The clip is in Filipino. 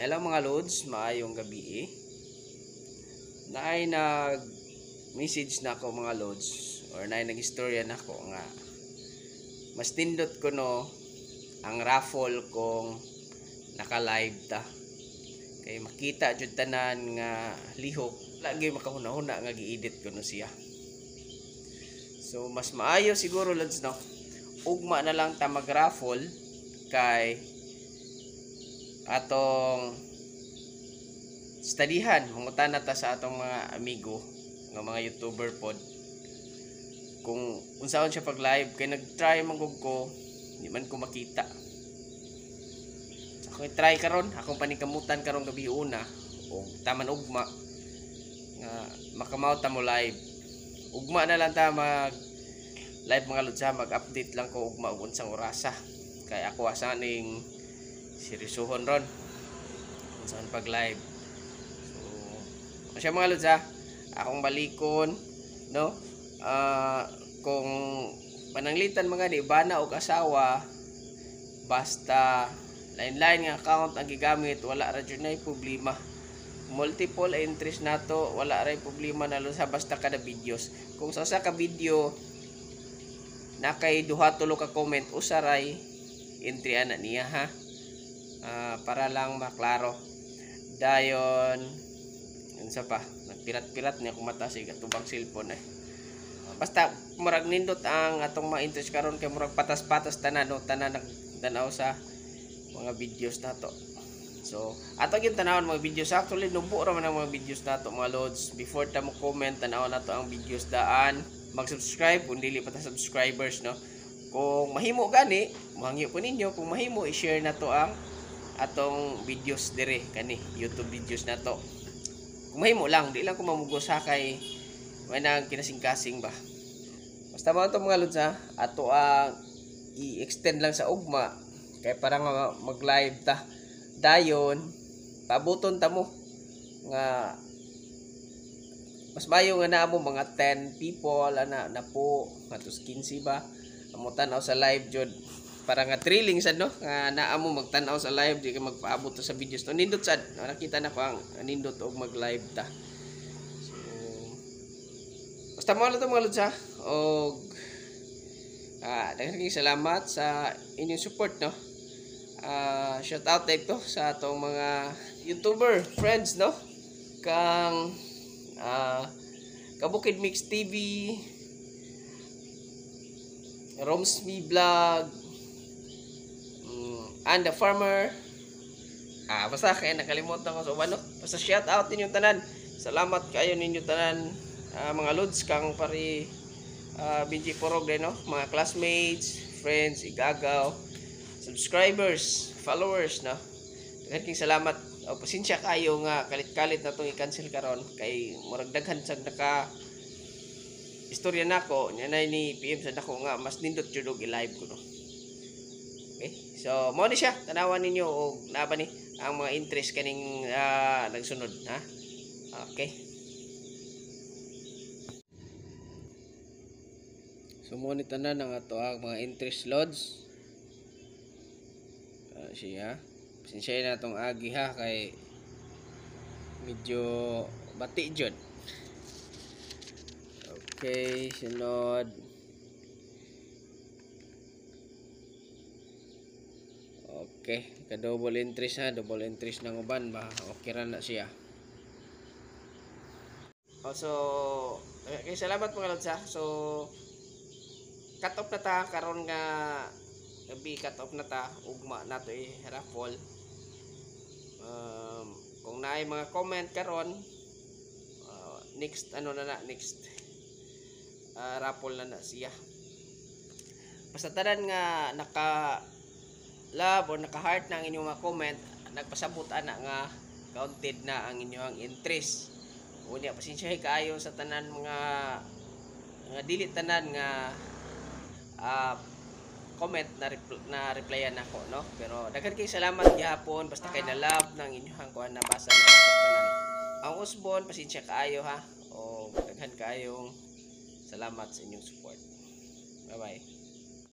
Hello mga lods, maayong gabi. Naay nag-message na ako mga lods, or naay nag-istorya na ako nga mas tindot ko no ang raffle kong naka-live ta. Kay makita jud tanan nga lihok, lagi makahuna-huna nga gi-edit ko no siya. So mas maayo siguro lods no. Ugma na lang ta mag-raffle kay atong studyhan, mangutan ta sa atong mga amigo nga mga YouTuber pod kung unsaon siya pag live, kay nag-try manggug ko, di man ko makita. So, ako try karon, akong panikamutan karon gabi una o taman ugma nga makamaw ta mo live. Ugma na lang ta mag live mga lodsa, mag-update lang ko ugma ug unsang orasa. Kay ako asaning seryosohon ron saan pag live. So siya mga lodsa, akong balikon no, kung pananglitan mga di bana o asawa, basta line nga account ang gigamit, wala ra jud nay problema. Multiple entries nato, wala ra problema na lodsa, basta kada videos. Kung sa usa ka video na kay duha tulo ka comment, usaray entry ana niya ha. Para lang maklaro dayon unsa pa nagpirat-pirat niya kung mata sig atubang cellphone basta murag nindot ang atong mga interest karon, kay murag patas-patas tanan no, tanan nagtanaw sa mga videos nato. So ato gyud tanawon mga videos, actually nubo ra man ang mga videos nato mga lods. Before ta mo comment, tanawon nato ang videos, daan mag-subscribe kung dili pa ta subscribers no. Kung mahimo gani, mahangyo ko ninyo, kung mahimo i-share nato ang atong videos dire kani YouTube videos nato. Kung mahimo lang, di lang ko mamugos ha, kay may nang kinasing-kasing ba. Basta mo ito mga lods ha, ato ang i-extend lang sa ugma kay parang mag-live ta dayon pabuton ta mo nga mas mayo nga na mo mga 10 people ana na po atos 15 ba amo tanaw sa live jud. Para nga thrilling sad no, nga naa mo magtan-aw sa live, di ka magpaabot to sa videos to. Nindot sad, nakita na ko ang nindot og mag-live ta. So basta mo lang to mga lods ha, og daghang salamat sa inyong support no. Shout out dito sa atong mga YouTuber friends no, kang Kabukid Mix TV, Romsmi Vlog, and the farmer. Basta kaya nakalimutan ko so ano. Basta shout out ninyong tanan. Salamat kayo ninyo tanan mga lods kang pari Benji Porog din no, mga classmates, friends, igagaw, subscribers, followers no. Daghang salamat. Pasensya kayo nga kalit-kalit na tong i-cancel karon kay murag daghan sad naka istorya nako nya ni PM sad nako nga mas nindot jud og i-live ko no. Okay, so mo ni siya tanawan ninyo og naba ni ang mga interest kaning nagsunod ha. Okay, so mo ni tanan ang ato ang mga interest loads siya. Pasensya na tong agi ha, kay medyo bati jud. Okay, sunod. Okay, ka-double entries ha, double entries ng uban ba, okay ra na siya. So, okay, salamat mga lods ha. So, cut off na ta karon nga gabi, cut off na ta, ugma nato raffle. Kung naay mga comment karon, next next raffle na siya. Basta tanan nga naka love o naka-heart na ang inyong mga comment, nagpasabot ana nga counted na ang inyong interest. Unya pasensyahay kaayo sa tanan mga dili tanan nga comment na replyan nako no. Pero daghan kay salamat gihapon, basta kay na love nang inyong kuan nabasa na tanan. Ang usbon pasensya kaayo ha, o daghan kaayong salamat sa inyong support. Bye bye.